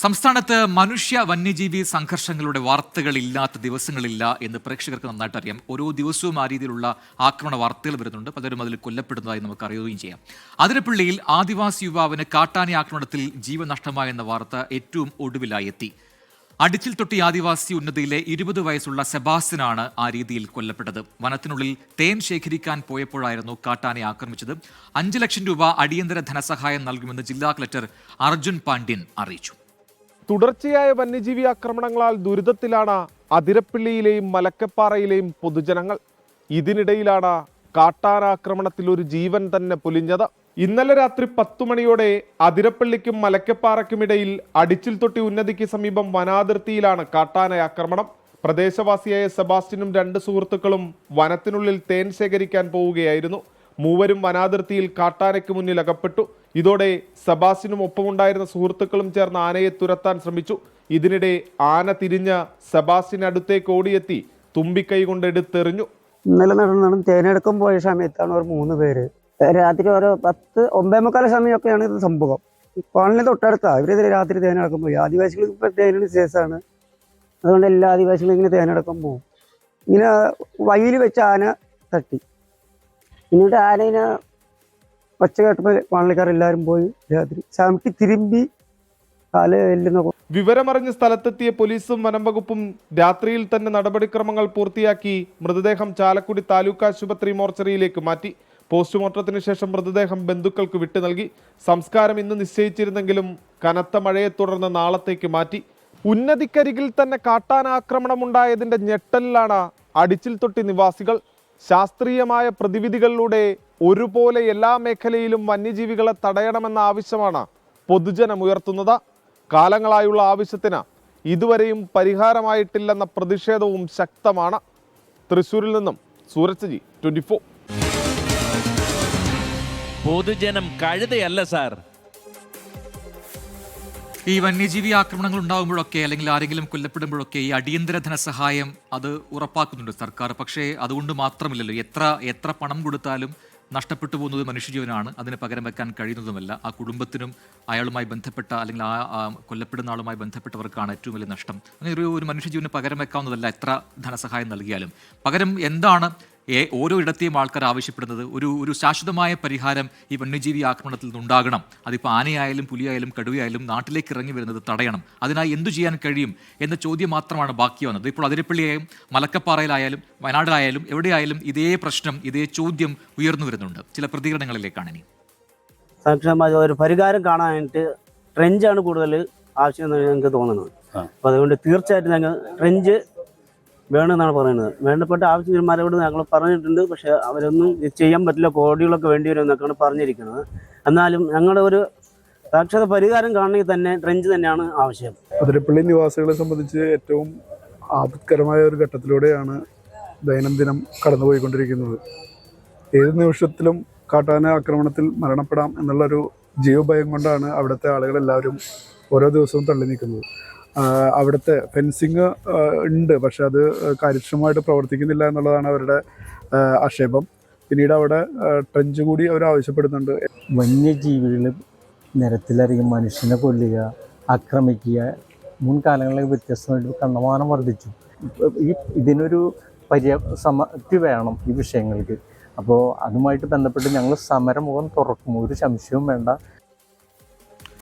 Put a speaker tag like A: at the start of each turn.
A: സംസ്ഥാനത്ത് മനുഷ്യ വന്യജീവി സംഘർഷങ്ങളുടെ വാർത്തകളില്ലാത്ത ദിവസങ്ങളില്ല എന്ന് പ്രേക്ഷകർക്ക് നന്നായിട്ട് അറിയാം. ഓരോ ദിവസവും ആ രീതിയിലുള്ള ആക്രമണ വാർത്തകൾ വരുന്നുണ്ട്. പലരും അതിൽ കൊല്ലപ്പെടുന്നതായി നമുക്ക് അറിയുകയും ചെയ്യാം. അതിരപ്പള്ളിയിൽ ആദിവാസി യുവാവിന് കാട്ടാന ആക്രമണത്തിൽ ജീവൻ നഷ്ടമായെന്ന വാർത്ത ഏറ്റവും ഒടുവിലായി എത്തി. അടിച്ചിൽ തൊട്ടി ആദിവാസി ഉന്നതിയിലെ 20 വയസ്സുള്ള സെബാസ്റ്റ്യനാണ് ആ രീതിയിൽ കൊല്ലപ്പെട്ടത്. വനത്തിനുള്ളിൽ തേൻ ശേഖരിക്കാൻ പോയപ്പോഴായിരുന്നു കാട്ടാനെ ആക്രമിച്ചത്. 5 ലക്ഷം രൂപ അടിയന്തര ധനസഹായം നൽകുമെന്ന് ജില്ലാ കളക്ടർ അർജുൻ പാണ്ഡ്യൻ അറിയിച്ചു.
B: തുടർച്ചയായ വന്യജീവി ആക്രമണങ്ങളാൽ ദുരിതത്തിലാണ് അതിരപ്പള്ളിയിലെയും മലക്കപ്പാറയിലെയും പൊതുജനങ്ങൾ. ഇതിനിടയിലാണ് കാട്ടാനാക്രമണത്തിൽ ഒരു ജീവൻ തന്നെ പൊലിഞ്ഞത്. ഇന്നലെ രാത്രി 10 മണിയോടെ അതിരപ്പള്ളിക്കും മലക്കപ്പാറയ്ക്കുമിടയിൽ അടിച്ചിൽ തൊട്ടി ഉന്നതിക്ക് സമീപം വനാതിർത്തിയിലാണ് കാട്ടാന ആക്രമണം. പ്രദേശവാസിയായ സെബാസ്റ്റ്യനും 2 സുഹൃത്തുക്കളും വനത്തിനുള്ളിൽ തേൻ ശേഖരിക്കാൻ പോവുകയായിരുന്നു. മൂവരും വനാതിർത്തിയിൽ കാട്ടാനയ്ക്ക് മുന്നിൽ അകപ്പെട്ടു. ഇതോടെ സെബാസ്റ്റ്യനും ഒപ്പമുണ്ടായിരുന്ന സുഹൃത്തുക്കളും ചേർന്ന് ആനയെ തുരത്താൻ ശ്രമിച്ചു. ഇതിനിടെ ആന തിരിഞ്ഞ് സെബാസ്റ്റ്യന് അടുത്തേക്ക് ഓടിയെത്തി തുമ്പിക്കൈ കൊണ്ട് എടുത്തെറിഞ്ഞു.
C: ഇന്നലെ നടന്നാണ് തേനെടുക്കാൻ പോയ സമയത്താണ് ഒരു 3 പേര് രാത്രി ഒരു 9:45 സമയമൊക്കെയാണ് ഇത് സംഭവം. കോളനി തൊട്ടടുത്താണ്. ഇവരിത് രാത്രി തേനെടുക്കാൻ പോയി. ആദിവാസികൾ ഇപ്പം തേനിന് ശേഷമാണ്, അതുകൊണ്ട് എല്ലാ ആദിവാസികളും ഇങ്ങനെ തേനെടുക്കാൻ പോകും. ഇങ്ങനെ വഴിയിൽ വെച്ച് ആന തട്ടി. എന്നിട്ട് ആനയിനെ ഒച്ച കേട്ടപ്പോൾ കോളനിക്കാരെല്ലാവരും പോയി രാത്രി ചവിട്ടി തിരുമ്പി കാല് എല്ലുന്ന.
B: വിവരമറിഞ്ഞ് സ്ഥലത്തെത്തിയ പോലീസും വനംവകുപ്പും രാത്രിയിൽ തന്നെ നടപടിക്രമങ്ങൾ പൂർത്തിയാക്കി മൃതദേഹം ചാലക്കുടി താലൂക്ക് ആശുപത്രി മോർച്ചറിയിലേക്ക് മാറ്റി. പോസ്റ്റ്മോർട്ടത്തിന് ശേഷം മൃതദേഹം ബന്ധുക്കൾക്ക് വിട്ടു നൽകി. സംസ്കാരം ഇന്ന് നിശ്ചയിച്ചിരുന്നെങ്കിലും കനത്ത മഴയെ തുടർന്ന് നാളത്തേക്ക് മാറ്റി. ഉന്നതിക്കരികിൽ തന്നെ കാട്ടാനാക്രമണമുണ്ടായതിന്റെ ഞെട്ടലിലാണ് അടിച്ചിൽ തൊട്ടി നിവാസികൾ. ശാസ്ത്രീയമായ പ്രതിവിധികളിലൂടെ ഒരുപോലെ എല്ലാ മേഖലയിലും വന്യജീവികളെ തടയണമെന്ന ആവശ്യമാണ് പൊതുജനമുയർത്തുന്നത്. കാലങ്ങളായുള്ള ആവശ്യത്തിന് ഇതുവരെയും പരിഹാരമായിട്ടില്ലെന്ന പ്രതിഷേധവും ശക്തമാണ്. തൃശ്ശൂരിൽ നിന്നും സൂരജ് ജി, 24.
D: പൊതുജനം കഴുതയല്ല സാർ.
A: ഈ വന്യജീവി ആക്രമണങ്ങൾ ഉണ്ടാകുമ്പോഴൊക്കെ അല്ലെങ്കിൽ ആരെങ്കിലും കൊല്ലപ്പെടുമ്പോഴൊക്കെ ഈ അടിയന്തര ധനസഹായം അത് ഉറപ്പാക്കുന്നുണ്ട് സർക്കാർ. പക്ഷേ അതുകൊണ്ട് മാത്രമില്ലല്ലോ, എത്ര പണം കൊടുത്താലും നഷ്ടപ്പെട്ടു പോകുന്നത് മനുഷ്യജീവനാണ്. അതിന് പകരം വെക്കാൻ കഴിയുന്നതുമല്ല. ആ കുടുംബത്തിനും അയാളുമായി ബന്ധപ്പെട്ട അല്ലെങ്കിൽ ആ കൊല്ലപ്പെടുന്ന ആളുമായി ബന്ധപ്പെട്ടവർക്കാണ് ഏറ്റവും വലിയ നഷ്ടം. അങ്ങനെ ഒരു മനുഷ്യജീവന് പകരം വെക്കാവുന്നതല്ല എത്ര ധനസഹായം നൽകിയാലും. പകരം എന്താണ് ഓരോ ഇടത്തെയും ആൾക്കാർ ആവശ്യപ്പെടുന്നത്? ഒരു ശാശ്വതമായ പരിഹാരം ഈ വന്യജീവി ആക്രമണത്തിൽ നിന്നുണ്ടാകണം. അതിപ്പോൾ ആനയായാലും പുലിയായാലും കടുവയായാലും നാട്ടിലേക്ക് ഇറങ്ങി വരുന്നത് തടയണം. അതിനായി എന്തു ചെയ്യാൻ കഴിയും എന്ന ചോദ്യം മാത്രമാണ് ബാക്കി വന്നത്. ഇപ്പോൾ അതിരപ്പള്ളിയായും മലക്കപ്പാറയിലായാലും വയനാട്ടിലായാലും എവിടെയായാലും ഇതേ പ്രശ്നം, ഇതേ ചോദ്യം ഉയർന്നു വരുന്നുണ്ട്. ചില പ്രതികരണങ്ങളിലേക്കാണ് ഇനി.
C: സാക്ഷരമായ ഒരു പരിഹാരം കാണാനായിട്ട് ട്രെഞ്ചാണ് കൂടുതൽ ആവശ്യം എന്ന് ഞങ്ങൾക്ക് തോന്നുന്നത്. അപ്പോൾ അതുകൊണ്ട് തീർച്ചയായിട്ടും ഞങ്ങൾ ട്രെഞ്ച് വേണമെന്നാണ് പറയുന്നത്. വേണ്ടപ്പെട്ട ആവശ്യന്മാരോട് ഞങ്ങൾ പറഞ്ഞിട്ടുണ്ട്. പക്ഷേ അവരൊന്നും ഇത് ചെയ്യാൻ പറ്റില്ല, കോടികളൊക്കെ വേണ്ടി വരും എന്നൊക്കെയാണ് പറഞ്ഞിരിക്കുന്നത്. എന്നാലും ഞങ്ങളുടെ ഒരു സാക്ഷരത പരിഹാരം കാണണമെങ്കിൽ തന്നെ ട്രെഞ്ച് തന്നെയാണ് ആവശ്യം.
E: അതിരപ്പള്ളി നിവാസികളെ സംബന്ധിച്ച് ഏറ്റവും ആപത്കരമായ ഒരു ഘട്ടത്തിലൂടെയാണ് ദൈനംദിനം കടന്നുപോയിക്കൊണ്ടിരിക്കുന്നത്. ഏത് നിമിഷത്തിലും കാട്ടാന ആക്രമണത്തിൽ മരണപ്പെടാം എന്നുള്ളൊരു ജീവഭയം കൊണ്ടാണ് അവിടുത്തെ ആളുകളെല്ലാവരും ഓരോ ദിവസവും തള്ളി നീക്കുന്നത്. അവിടുത്തെ ഫെൻസിങ് ഉണ്ട്, പക്ഷെ അത് കാര്യക്ഷമമായിട്ട് പ്രവർത്തിക്കുന്നില്ല എന്നുള്ളതാണ് അവരുടെ ആക്ഷേപം. പിന്നീട് അവിടെ ട്രെഞ്ച് കൂടി അവർ ആവശ്യപ്പെടുന്നുണ്ട്.
F: വന്യജീവികൾ നിരത്തിലറിയും മനുഷ്യനെ കൊല്ലുക, ആക്രമിക്കുക മുൻകാലങ്ങളിൽ വ്യത്യസ്തമായിട്ട് കണ്ടമാനം വർദ്ധിച്ചു. ഇതിനൊരു സമാപ്തി വേണം ഈ വിഷയങ്ങൾക്ക്. അപ്പോൾ അതുമായിട്ട് ബന്ധപ്പെട്ട് ഞങ്ങൾ സമരമുഖം തുറക്കും, ഒരു സംശയവും വേണ്ട.